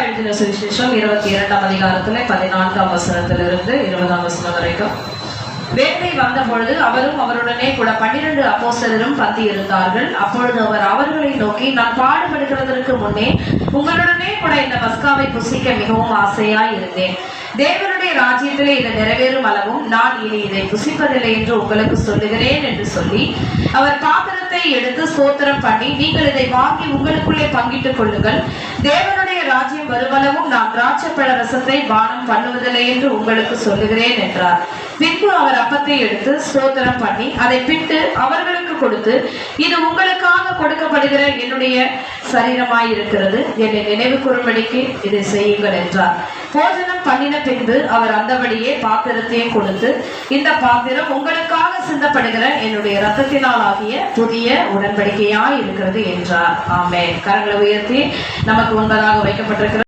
எழுதின சுவிசேஷம் 22ஆம் அதிகாரத்திலே 14ஆம் வசனத்திலிருந்து 20ஆம் வசனம் வரைக்கும். வேலை வந்த பொழுது அவரும் அவருடனே கூட 12 அப்போஸ்தலரும் பந்தி இருந்தார்கள். அப்பொழுது அவர் அவர்களை நோக்கி, நான் பாடுபடுகிறதற்கு முன்னே உங்களுடனே கூட இந்த பஸ்காவை புசிக்க மிகவும் ஆசையாய் இருந்தேன். தேவனுடைய ராஜ்யத்திலே இது நிறைவேறும் அளவும் நான் இனி இதை புசிப்பதில்லை என்று உங்களுக்கு சொல்லுகிறேன் என்று சொல்லி அவர் பாத்திரத்தை எடுத்து ஸ்தோத்திரம் பண்ணி, நீங்கள் இதை வாங்கி உங்களுக்குள்ளே பங்கிட்டுக் கொள்ளுங்கள். தேவனுடைய ராஜ்யம் வருவளவும் நான் திராட்சைப்பழ ரசத்தை பானம் பண்ணுவதில்லை என்று உங்களுக்கு சொல்லுகிறேன் என்றார். பின்பு அவர் அப்பத்தை எடுத்து ஸ்தோத்திரம் பண்ணி அதை பிட்டு அவர்களுக்கு கொடுத்து, இது உங்களுக்காக கொடுக்கப்படுகிற என்னுடைய சரீரமாய் இருக்கிறது, என்னை நினைவு கூறும்படிக்கு இதை செய்யுங்கள் என்றார். போஜனம் பண்ணின பின்பு அவர் அந்தபடியே பாத்திரத்தையும் கொடுத்து, இந்த பாத்திரம் உங்களுக்காக சிந்தப்படுகிற என்னுடைய இரத்தத்தினால் ஆகிய புதிய உடன்படிக்கையாய் இருக்கிறது என்றார். ஆமென். கரங்களை உயர்த்தி நமக்கு முன்பதாக வைக்கப்பட்டிருக்கிற